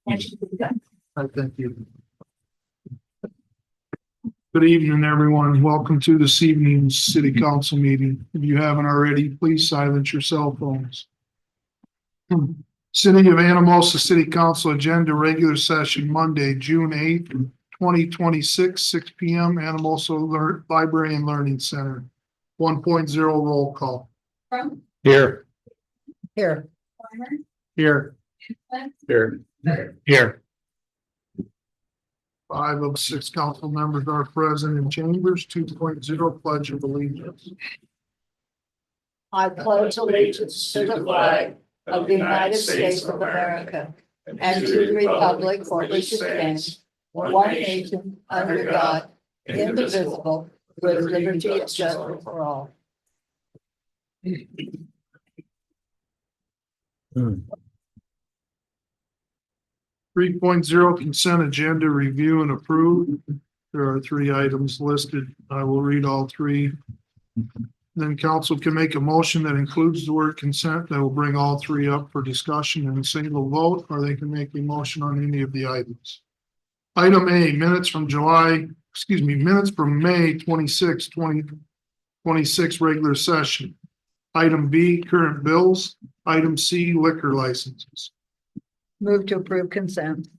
Thank you. Good evening, everyone. Welcome to this evening's city council meeting. If you haven't already, please silence your cell phones. City of Anamosa City Council agenda regular session Monday, June 8th, 2026, 6 p.m. Anamosa Library and Learning Center. 1.0 roll call. Here. Here. Here. Here. Here. 5 of 6 council members are present in chambers. 2.0 pledge of allegiance. I pledge allegiance to the flag of the United States of America and to the republic for which it stands, one nation, under God, indivisible, with liberty and justice for all. 3.0 consent agenda review and approve. There are 3 items listed. I will read all 3. Then council can make a motion that includes the word consent that will bring all 3 up for discussion in a single vote, or they can make a motion on any of the items. Item A, minutes from May 26, 2026 regular session. Item B, current bills. Item C, liquor licenses. Move to approve consent.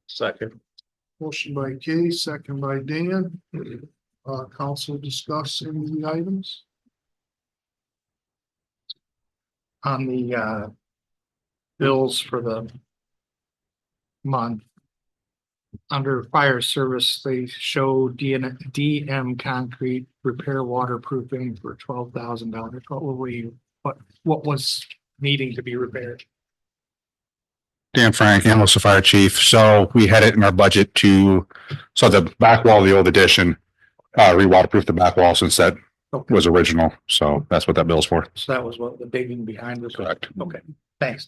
Second. Motion by Kay, second by Dan. Council discuss any of the items. On the bills for the month. Under fire service, they show DM concrete repair waterproofing for $12,000. What was needing to be repaired? Dan Frank, Anamosa Fire Chief. So we had it in our budget so the back wall of the old addition, re-waterproof the back wall since that was original. So that's what that bill's for. So that was what the digging behind was. Correct. Okay, thanks.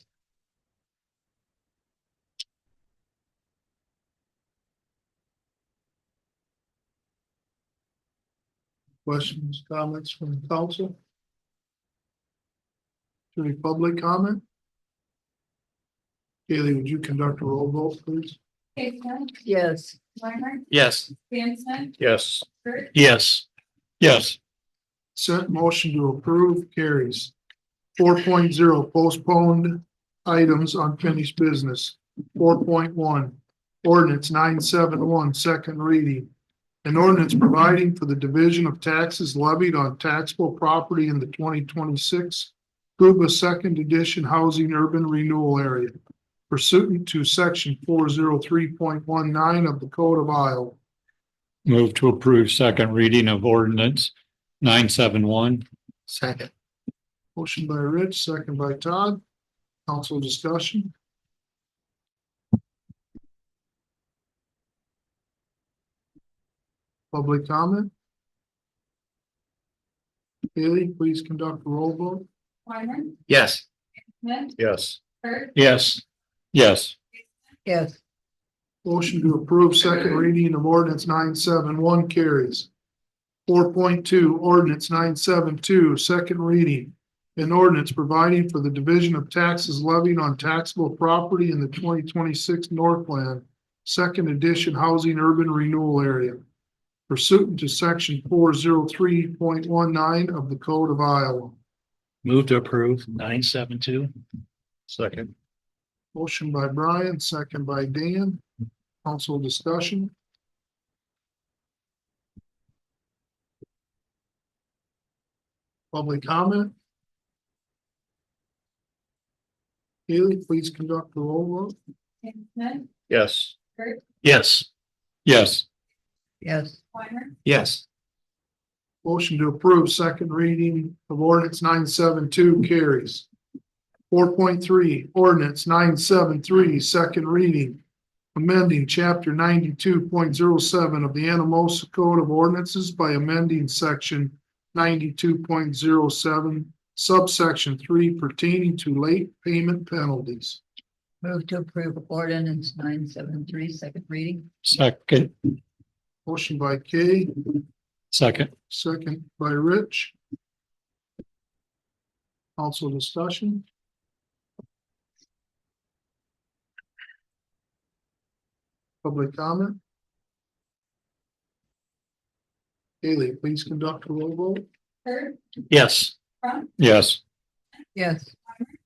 Questions, comments from the council? Any public comment? Kaylee, would you conduct a roll vote, please? Yes. Yes. Yes. Yes. Yes. Consent motion to approve carries. 4.0 postponed items unfinished business. 4.1 ordinance 971 second reading. An ordinance providing for the division of taxes levied on taxable property in the 2026 Cuba Second Edition Housing Urban Renewal Area pursuant to section 403.19 of the Code of Iowa. Move to approve second reading of ordinance 971. Second. Motion by Rich, second by Todd. Council discussion. Public comment. Haley, please conduct a roll vote. Yes. Yes. Yes. Yes. Yes. Motion to approve second reading of ordinance 971 carries. 4.2 ordinance 972 second reading. An ordinance providing for the division of taxes levied on taxable property in the 2026 Northland Second Edition Housing Urban Renewal Area pursuant to section 403.19 of the Code of Iowa. Move to approve 972. Second. Motion by Brian, second by Dan. Council discussion. Public comment. Haley, please conduct the roll vote. Yes. Yes. Yes. Yes. Yes. Motion to approve second reading of ordinance 972 carries. 4.3 ordinance 973 second reading. Amending chapter 92.07 of the Anamosa Code of Ordinances by amending section 92.07 subsection 3 pertaining to late payment penalties. Move to approve ordinance 973 second reading. Second. Motion by Kay, Second. second by Rich. Council discussion. Public comment? Haley, please conduct a roll vote. Bird, Yes. Crump, Yes. yes,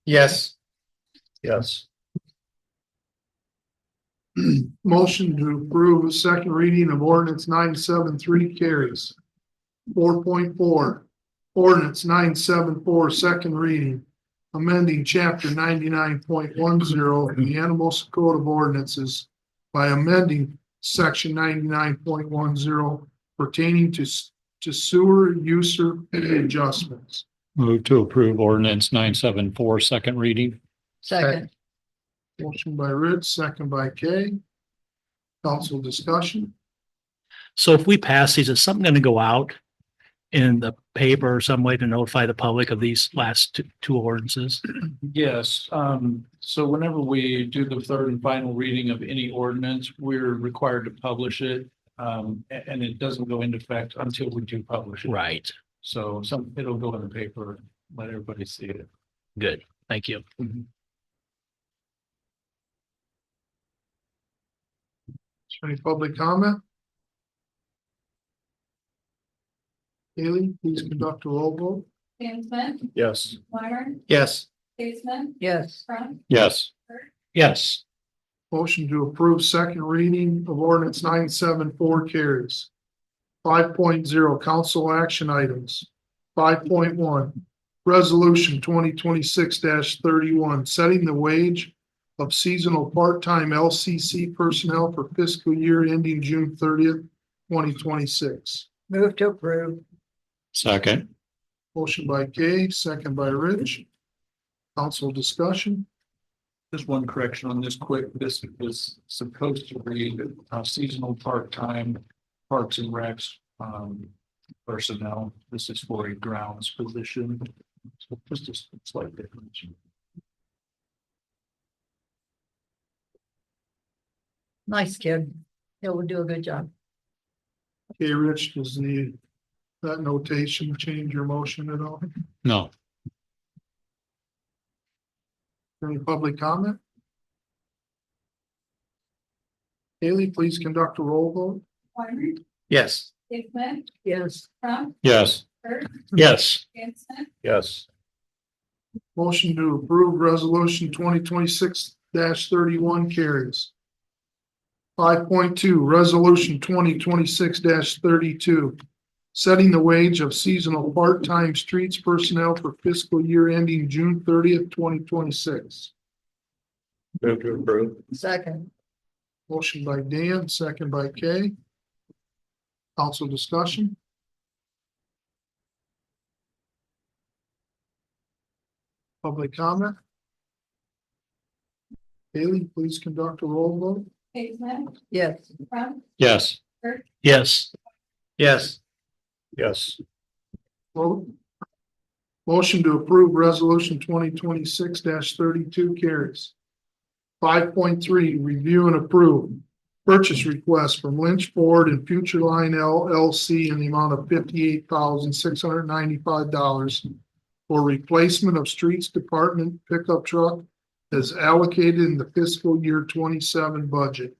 Yes. Yes. Motion to approve a second reading of ordinance 973 carries. 4.4, ordinance 974, second reading, amending chapter 99.10 of the Anamosa Code of Ordinances by amending section 99.10 pertaining to sewer user fee adjustments. Move to approve ordinance 974, second reading. second, Motion by Rich, second by Kay. Council discussion. So if we pass these, is something going to go out in the paper or some way to notify the public of these last two ordinances? Yes, so whenever we do the third and final reading of any ordinance, we're required to publish it. And it doesn't go into effect until we do publish it. Right. So it'll go in the paper, let everybody see it. Good. Thank you. Any public comment? Haley, please conduct a roll vote. Dan Smith, Yes. Weimer, Yes. Baseman, yes, Crump, Yes. Yes. Motion to approve second reading of ordinance 974 carries. 5.0 council action items. 5.1 resolution 2026-31, setting the wage of seasonal part-time LCC personnel for fiscal year ending June 30th, 2026. move to approve, Second. Motion by Kay, second by Rich. Council discussion. Just one correction on this quick, this is supposed to read seasonal part-time parks and recs personnel. This is for a grounds position. So just a slight difference. nice kid, he'll do a good job. Okay, Rich, does that notation change your motion at all? No. Any public comment? Haley, please conduct a roll vote. Weimer, Yes. Baseman, yes, Crump, Yes. Bird, Yes. Dan Smith, Yes. Motion to approve resolution 2026-31 carries. 5.2 resolution 2026-32, setting the wage of seasonal part-time streets personnel for fiscal year ending June 30th, 2026. Move to approve. second, Motion by Dan, second by Kay. Council discussion. Public comment. Haley, please conduct a roll vote. Baseman, yes, Crump, Yes. Yes. Yes. Yes. Vote. Motion to approve resolution 2026-32 carries. 5.3 review and approve purchase request from Lynch Ford and Future Line LLC in the amount of $58,695 for replacement of streets department pickup truck as allocated in the fiscal year 27 budget.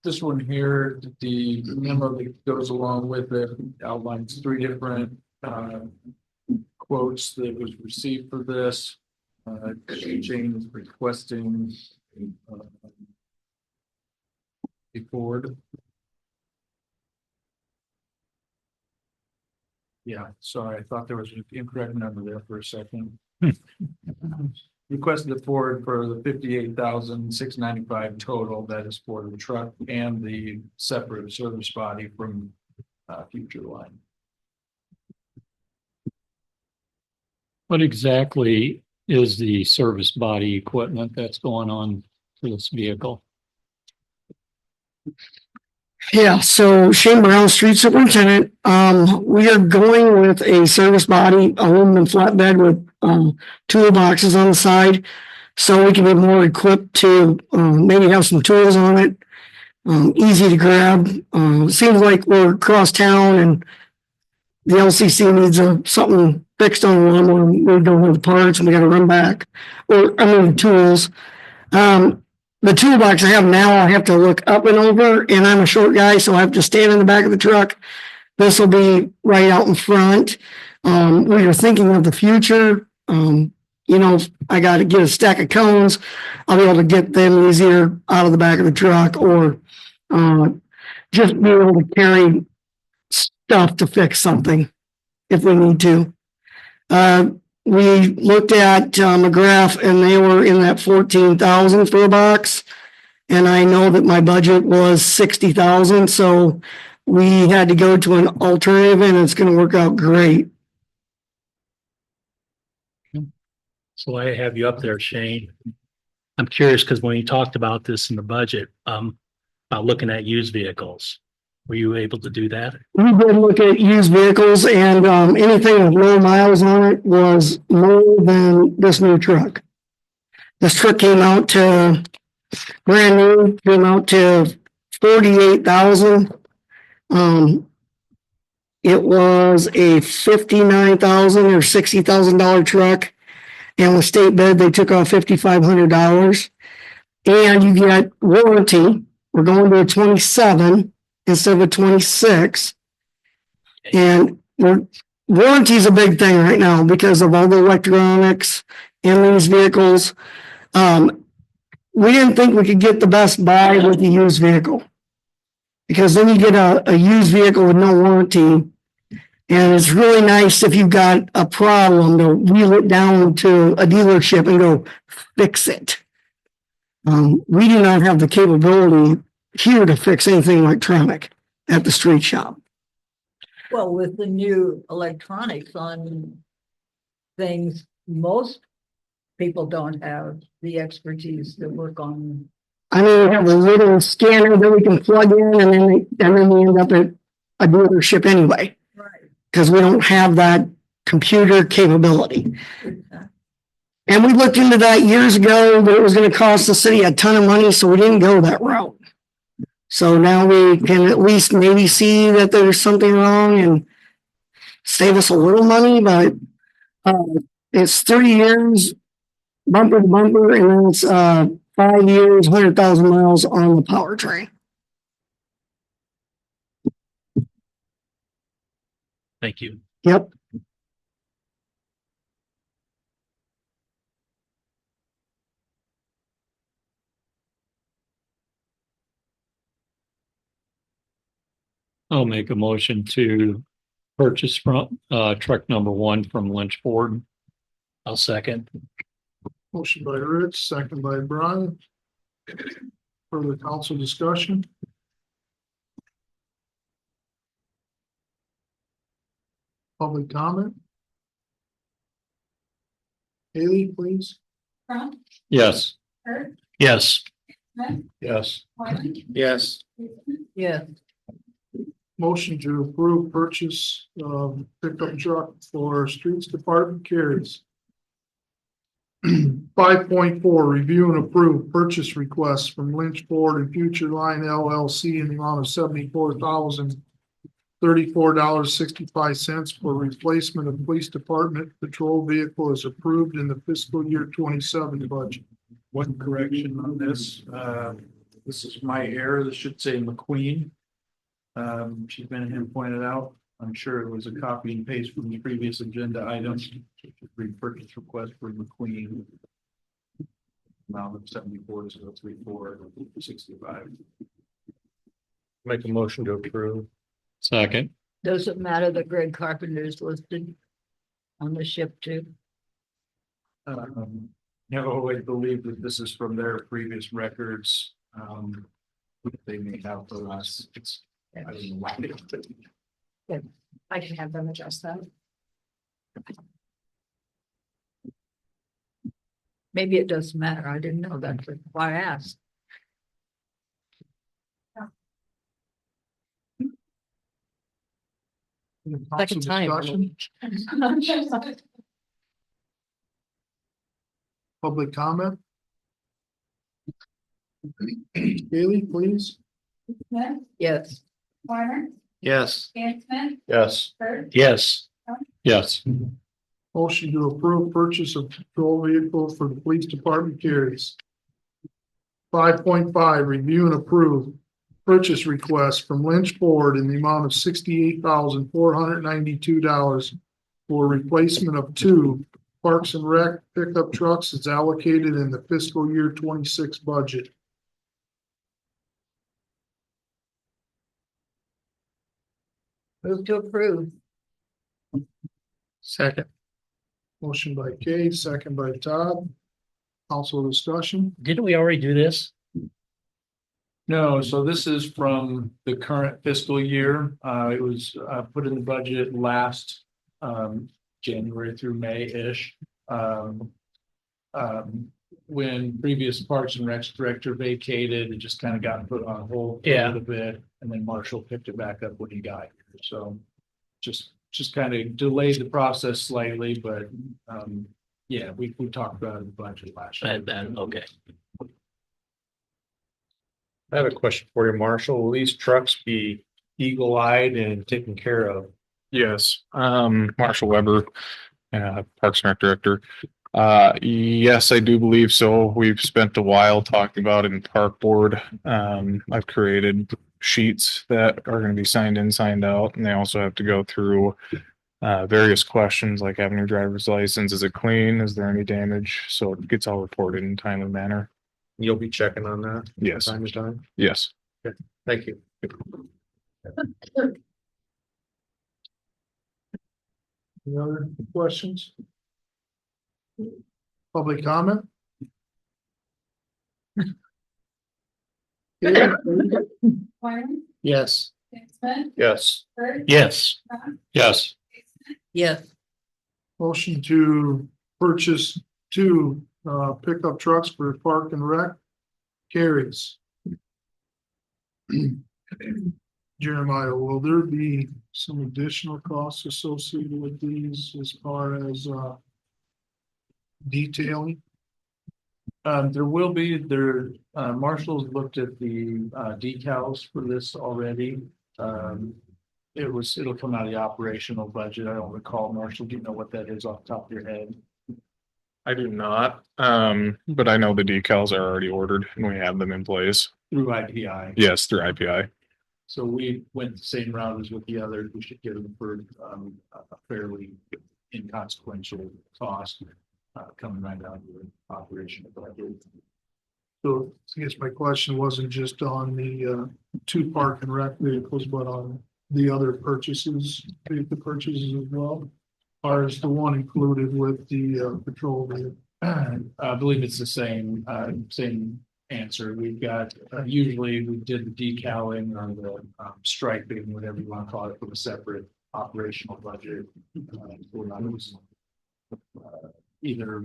This one here, the memo that goes along with it outlines three different quotes that was received for this. Jane is requesting a Ford. Yeah, sorry, I thought there was an incorrect number there for a second. Requested a Ford for the $58,695 total. That is for the truck and the separate service body from Future Line. What exactly is the service body equipment that's going on for this vehicle? Yeah, so Shane Brown, Street Superintendent, we are going with a service body, aluminum flatbed with, toolboxes on the side. So we can be more equipped to, maybe have some tools on it, easy to grab. Seems like we're across town and the LCC needs something fixed on one, or we don't have the parts and we gotta run back. Or, I mean, the tools. The toolbox I have now, I have to look up and over, and I'm a short guy, so I have to stand in the back of the truck. This will be right out in front. We are thinking of the future. You know, if I got to get a stack of cones, I'll be able to get them easier out of the back of the truck, or just be able to carry stuff to fix something if we need to. We looked at McGrath, and they were in that 14,000 for a box. And I know that my budget was 60,000, so we had to go to an alternative, and it's going to work out great. So I have you up there, Shane. I'm curious because when you talked about this in the budget, about looking at used vehicles, were you able to do that? We did look at used vehicles, and anything with low miles on it was more than this new truck. This truck came out to brand new, came out to 48,000. It was a 59,000 or $60,000 truck, and with state bid they took off $5,500, and you get warranty. We're going to a 27 instead of a 26, and warranty is a big thing right now because of all the electronics in these vehicles. We didn't think we could get the best buy with a used vehicle, because then you get a used vehicle with no warranty. And it's really nice if you've got a problem to wheel it down to a dealership and go fix it. We do not have the capability here to fix anything electronic at the street shop. Well, with the new electronics on things, most people don't have the expertise to work on. I mean, we have a little scanner that we can plug in, and then we end up at a dealership anyway, Right. because we don't have that computer capability. And we looked into that years ago, but it was going to cost the city a ton of money, so we didn't go that route. So now we can at least maybe see that there's something wrong and save us a little money, but it's 30 years bumper to bumper, and then it's 5 years, 100,000 miles on the powertrain. Thank you. Yep. I'll make a motion to purchase from truck number 1 from Lynch Ford. I'll second. Motion by Rich, second by Brian. Further council discussion? Public comment? Haley, please. Yes. Yes. Yes. Yes. Yeah, Motion to approve purchase of pickup truck for streets department carries. 5.4, review and approve purchase requests from Lynch Ford and Future Line LLC in the amount of $74,034.65 for replacement of police department patrol vehicle as approved in the fiscal year 27 budget. One correction on this, this is my error, this should say McQueen. She's been here pointed out, I'm sure it was a copy and paste from the previous agenda items. Repurchase request for McQueen. Amount of 74,034.65. Make a motion to approve. Second. doesn't matter that Greg Carpenter's listed on the ship too. No, I believe that this is from their previous records. They may have for us, it's, I don't know why they don't put it. I can have them adjust that. Maybe it doesn't matter. I didn't know that, but why I asked. Council discussion? Public comment? Haley, please. Yes. Warner, Yes. Dan Smith, Yes. Kurt, Yes. Yes. Motion to approve purchase of patrol vehicle for the police department carries. 5.5, review and approve purchase request from Lynch Ford in the amount of $68,492 for replacement of two Parks and Rec pickup trucks is allocated in the fiscal year 26 budget. move to approve. Second. Motion by Kay, second by Todd. Council discussion. Didn't we already do this? No, so this is from the current fiscal year. It was put in the budget last January through May-ish. When previous Parks and Recs director vacated, it just kind of got put on hold for a little bit, and then Marshall picked it back up when he got here. So just kind of delayed the process slightly, but yeah, we talked about it in the budget last year. Okay. I have a question for you, Marshall. Will these trucks be eagle-eyed and taken care of? Yes, Marshall Weber, Parks and Rec Director. Yes, I do believe so. We've spent a while talking about it in Park Board. I've created sheets that are going to be signed in, signed out, and they also have to go through various questions like having your driver's license. Is it clean? Is there any damage? So it gets all reported in a timely manner. You'll be checking on that Yes, time to time? yes. Thank you. Any other questions? Public comment? Okay. Wyman, Yes. Dan Smith, Yes. Kurt, Yes. Yes. yes, Motion to purchase two pickup trucks for Park and Rec carries. Jeremiah, will there be some additional costs associated with these as far as detailing? There will be, Marshall's looked at the decals for this already. It'll come out of the operational budget. I don't recall, Marshall, do you know what that is off the top of your head? I do not, but I know the decals are already ordered and we have them in place. Through IPI. Yes, through IPI. So we went the same route as with the others. We should get them for a fairly inconsequential cost coming right out of the operational budget. So I guess my question wasn't just on the two Park and Rec vehicles, but on the other purchases, the purchases as well. Or is the one included with the patrol vehicle? I believe it's the same answer. We've got, usually we did the decaling or the striping, whatever you want to call it, from a separate operational budget. We're not using either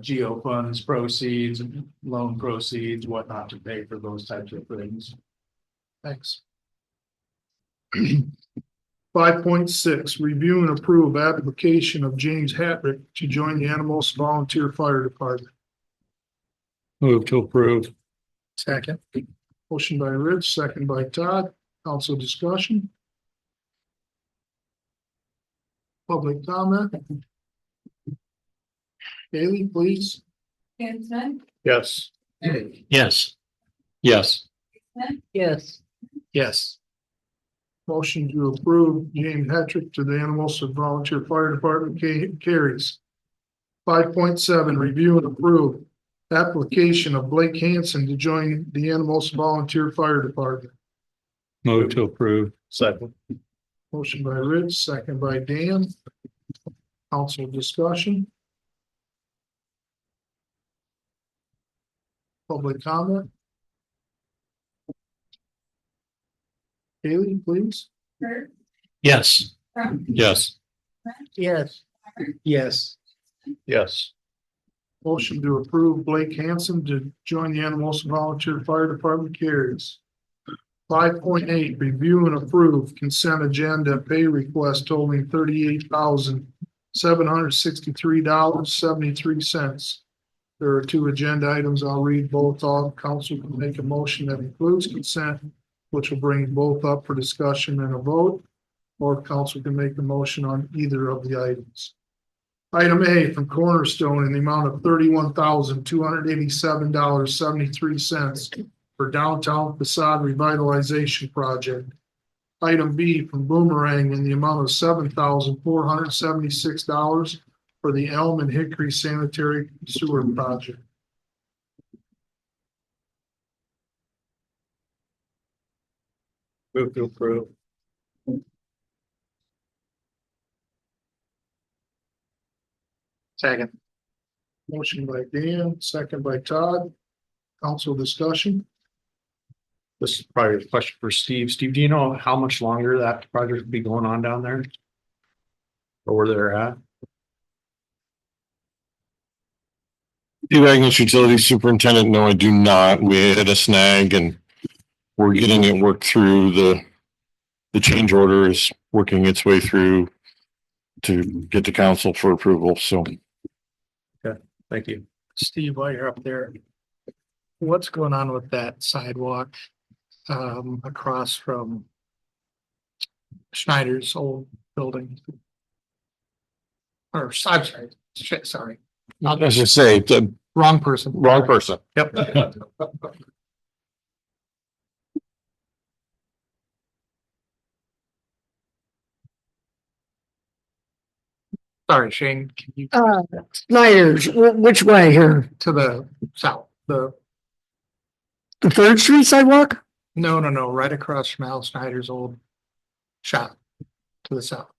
geo funds proceeds, loan proceeds, whatnot to pay for those types of things. Thanks. 5.6, review and approve application of James Hatrick to join the Anamosa Volunteer Fire Department. Move to approve. Second. Motion by Rich, second by Todd. Council discussion. Public comment. Haley, please. Dan Smith, Yes. Yes. Yes. Smith, Yes. Yes. Motion to approve James Hatrick to the Anamosa Volunteer Fire Department carries. 5.7, review and approve application of Blake Hansen to join the Anamosa Volunteer Fire Department. Move to approve. Second. Motion by Rich, second by Dan. Council discussion. Public comment. Haley, please. Kurt, Yes. Yes. yes, Yes. Yes. Motion to approve Blake Hansen to join the Anamosa Volunteer Fire Department carries. 5.8, review and approve consent agenda pay request totaling $38,763.73. There are two agenda items. I'll read both off. Council can make a motion that includes consent which will bring both up for discussion and a vote, or council can make the motion on either of the items. Item A from Cornerstone in the amount of $31,287.73 for downtown facade revitalization project. Item B from Boomerang in the amount of $7,476 for the Elm and Hickory sanitary sewer project. Move to approve. Second. Motion by Dan, second by Todd. Council discussion. This is probably a question for Steve. Steve, do you know how much longer that project will be going on down there? Or where they're at? Steve Agnes, Utility Superintendent. No, I do not. We had a snag and we're getting it worked through. The change order is working its way through to get to council for approval. So Thank you. Steve, while you're up there, what's going on with that sidewalk across from Schneider's old building? Or, I'm sorry, sorry, as I say, the wrong person. wrong person. Yep. Sorry, Shane, can you Snyder's, which way here? to the south, The Third Street sidewalk? no, right across from Al Snyder's old shop to the south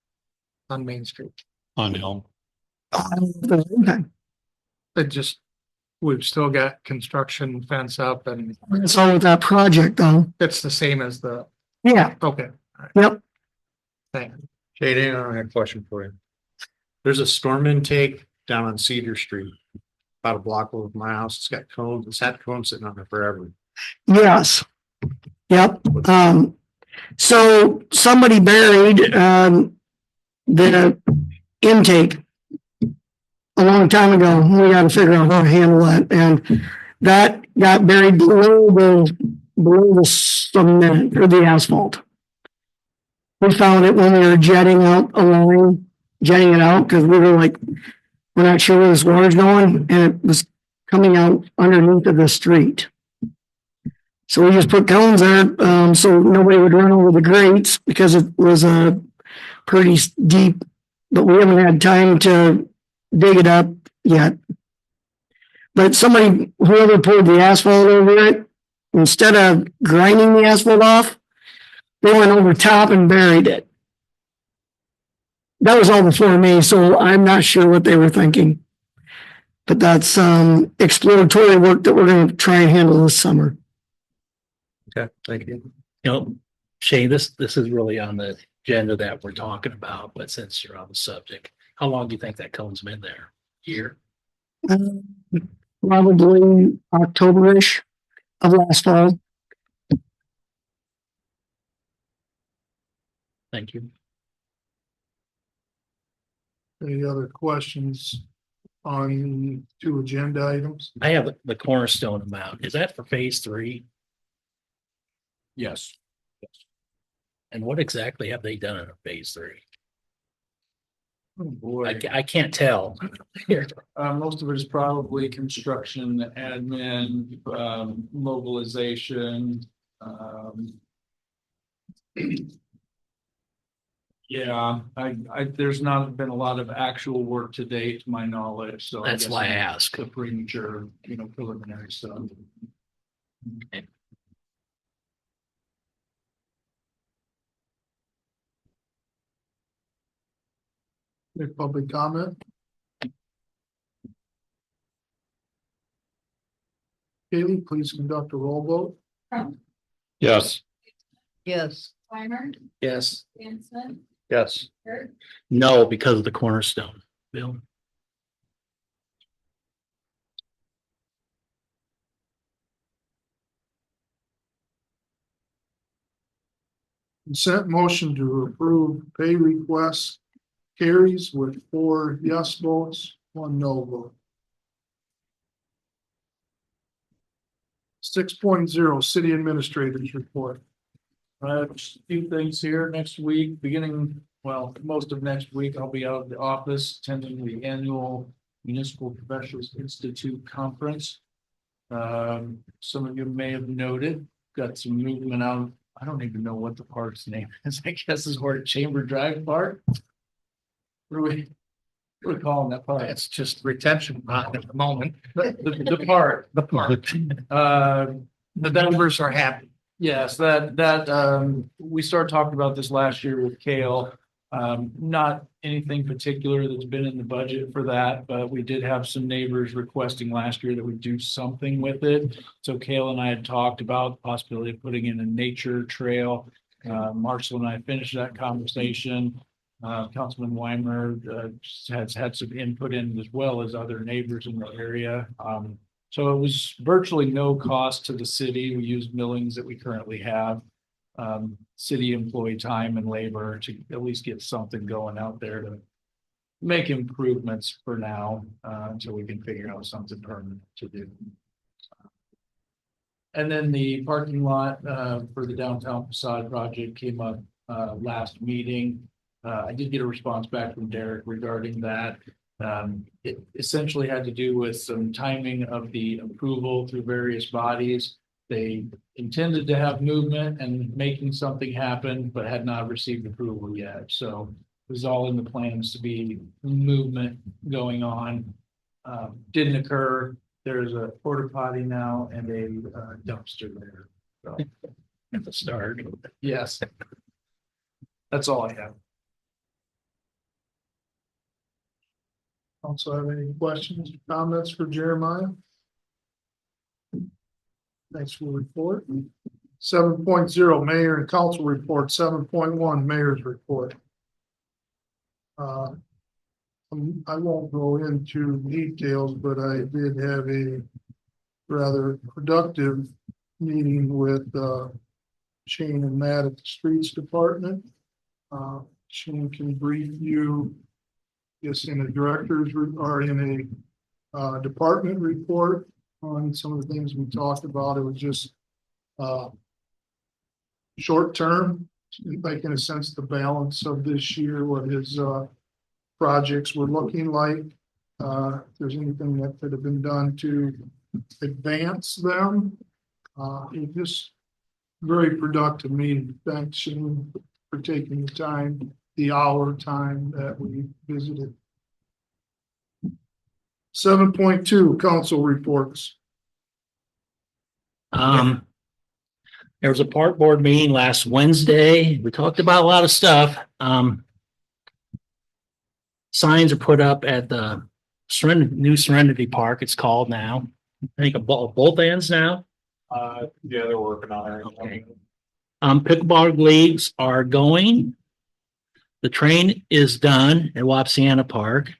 on Main Street. On Elm. Okay. It just, we've still got construction fence up and What's wrong with that project though? it's the same as the, Yeah, okay. yep. Thanks. Jay, I have a question for you. There's a storm intake down on Cedar Street, about a block over my house. It's got cones. It's had cones sitting on there forever. Yes. Yep. So somebody buried, the intake a long time ago. We got to figure out how to handle it. And that got buried below the cement or the asphalt. We found it when we were jetting out a line, jetting it out because we were like, we're not sure where this water's going, and it was coming out underneath of the street. So we just put cones there, so nobody would run over the grates because it was a pretty deep, but we haven't had time to dig it up yet. But somebody, whoever pulled the asphalt over it, instead of grinding the asphalt off, they went over top and buried it. That was all before me, so I'm not sure what they were thinking. But that's exploratory work that we're going to try and handle this summer. Okay, thank you. You know, Shane, this is really on the agenda that we're talking about, but since you're on the subject, how long do you think that cone's been there? Year? Probably October-ish of last fall. Thank you. Any other questions on the two agenda items? I have the cornerstone amount. Is that for phase 3? Yes. And what exactly have they done in a phase 3? Oh, boy. I can't tell. Most of it is probably construction, admin, mobilization. Yeah, there's not been a lot of actual work to date, to my knowledge, so. That's why I ask. The premature, preliminary stuff. Any public comment? Kaylee, please conduct a roll vote. yes. Yes. Weimer, Yes. Dan Smith, Yes. Kurt, No, because of the cornerstone, Bill. Consent motion to approve pay requests carries with 4 yes votes, 1 no vote. 6.0 City Administrators Report. Just a few things here next week, beginning, well, most of next week, I'll be out of the office attending the annual Municipal Professionals Institute Conference. Some of you may have noted, got some movement out. I don't even know what the park's name is. I guess is where Chamber Drive Park. What are we calling that park? It's just retention pond at the moment. The park. The park. The members are happy. Yes, that we started talking about this last year with Kale. Not anything particular that's been in the budget for that, but we did have some neighbors requesting last year that we do something with it. So Kale and I had talked about the possibility of putting in a nature trail. Marshall and I finished that conversation. Councilman Weimer has had some input in as well as other neighbors in the area. So it was virtually no cost to the city. We used millings that we currently have. City employee time and labor to at least get something going out there to make improvements for now, until we can figure out something permanent to do. And then the parking lot, for the downtown facade project came up, last meeting. I did get a response back from Derek regarding that. It essentially had to do with some timing of the approval through various bodies. They intended to have movement and making something happen, but had not received approval yet. So it was all in the plans to be movement going on. Didn't occur. There's a porta potty now and a dumpster there. So At the start. yes. That's all I have. Also have any questions, or comments for Jeremiah? Thanks for the report. 7.0 Mayor and Council Report, 7.1 Mayor's Report. I won't go into details, but I did have a rather productive meeting with Shane and Matt at the Streets Department. Shane can brief you, yes, in a director's or in a department report on some of the things we talked about. It was just short term, like in a sense, the balance of this year, what his projects were looking like. If there's anything that could have been done to advance them. It just very productive meeting. Thanks, Shane, for taking the time, the hour time that we visited. 7.2 Council Reports. There was a park board meeting last Wednesday. We talked about a lot of stuff. Signs are put up at the new Serenity Park, it's called now. I think of both ends now. Yeah, they're working on it. Okay. Pickleball leagues are going. The train is done at Wapsiana Park.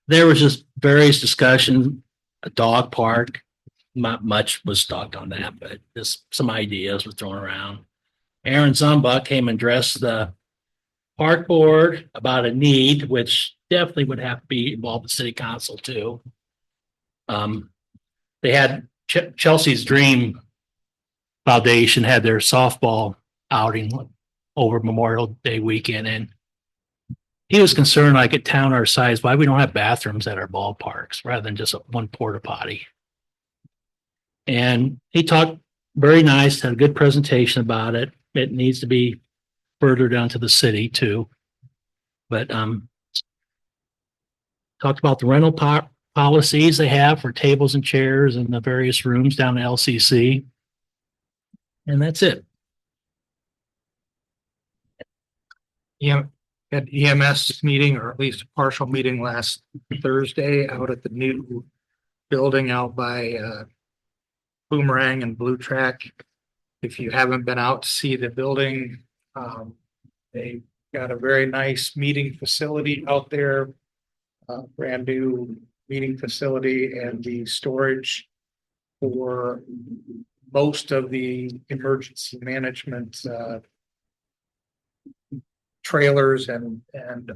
There was just various discussion, a dog park. Not much was talked on that, but just some ideas were thrown around. Aaron Zumbuck came and addressed the park board about a need, which definitely would have to be involved with city council too. They had Chelsea's Dream Foundation had their softball outing over Memorial Day weekend, and he was concerned, like a town our size, why we don't have bathrooms at our ballparks rather than just one porta potty. And he talked very nice, had a good presentation about it. It needs to be further down to the city too. But talked about the rental policies they have for tables and chairs in the various rooms down at LCC. And that's it. Yeah, had EMS meeting, or at least a partial meeting last Thursday out at the new building out by Boomerang and Blue Track. If you haven't been out to see the building, they got a very nice meeting facility out there. Brand new meeting facility, and the storage for most of the emergency management trailers and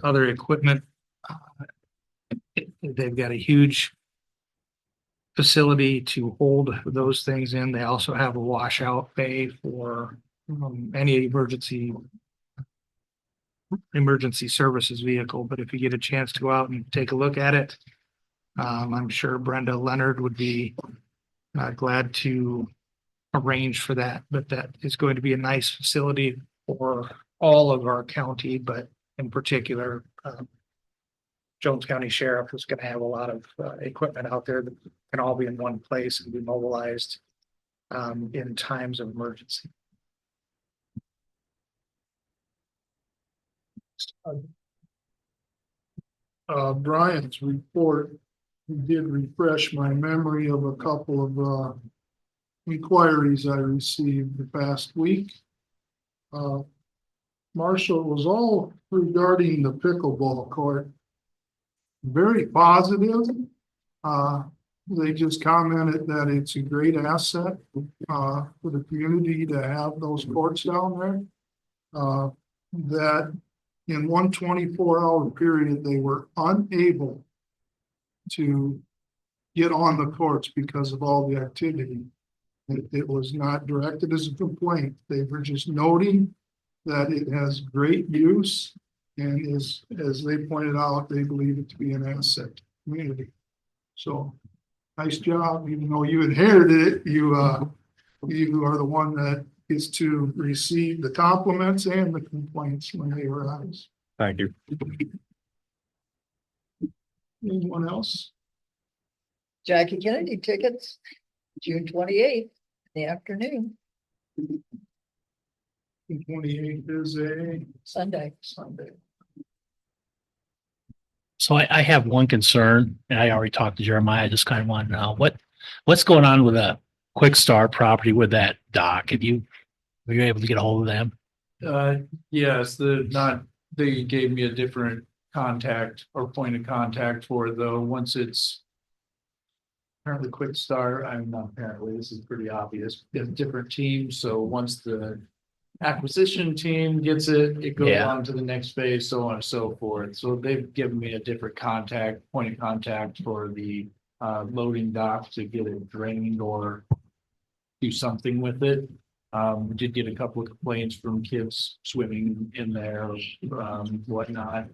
other equipment. They've got a huge facility to hold those things in. They also have a washout bay for any emergency services vehicle. But if you get a chance to go out and take a look at it, I'm sure Brenda Leonard would be glad to arrange for that. But that is going to be a nice facility for all of our county, but in particular, Jones County Sheriff is going to have a lot of equipment out there that can all be in one place and be mobilized in times of emergency. Brian's report did refresh my memory of a couple of inquiries I received the past week. Marshall, it was all regarding the pickleball court. Very positive. They just commented that it's a great asset for the community to have those courts down there. That in one 24-hour period, they were unable to get on the courts because of all the activity. It was not directed as a complaint. They were just noting that it has great use and is, as they pointed out, they believe it to be an asset to the community. So nice job. Even though you inherited it, you are the one that gets to receive the compliments and the complaints when they arise. Thank you. Anyone else? Jackie Kennedy tickets, June 28th, in the afternoon, 28th is a Sunday. Sunday. So I have one concern, and I already talked to Jeremiah. I just kind of want to know what's going on with a Quick Start property with that dock. Were you able to get a hold of them? Yes, they gave me a different contact or point of contact for once it's apparently Quick Start. I'm not apparently, this is pretty obvious. It's different teams. So once the acquisition team gets it goes on to the next phase, so on and so forth. So they've given me a different point of contact for the loading dock to get it drained or do something with it. We did get a couple of complaints from kids swimming in there, whatnot.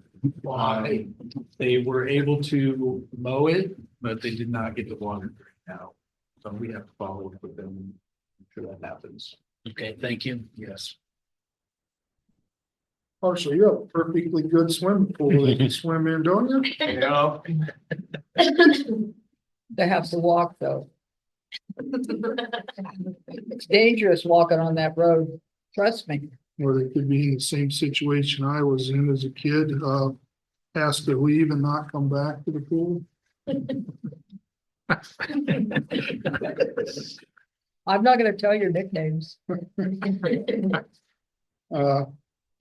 They were able to mow it, but they did not get the water drained out. So we have to follow up with them and make sure that happens. Okay, thank you. Yes. Oh, so you have a perfectly good swimming pool that you swim in, don't you? Yeah. They have to walk though. It's dangerous walking on that road, trust me. Or they could be in the same situation I was in as a kid, asked to leave and not come back to the pool. I'm not gonna tell your nicknames.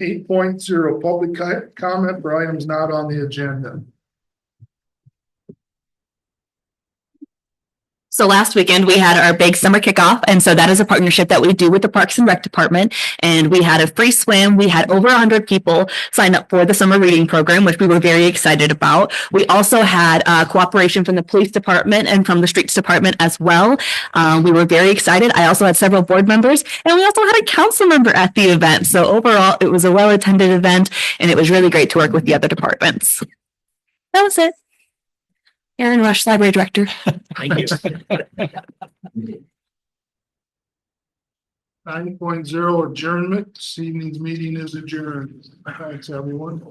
8.0 public comment for items not on the agenda. So last weekend we had our big summer kickoff. And so that is a partnership that we do with the Parks and Rec Department. And we had a free swim. We had over 100 people sign up for the summer reading program, which we were very excited about. We also had cooperation from the police department and from the streets department as well. We were very excited. I also had several board members and we also had a council member at the event. So overall, it was a well-attended event and it was really great to work with the other departments. That was it. Aaron Rush, Library Director. Thank you. 9.0 adjournment. This evening's meeting is adjourned. Thanks, everyone.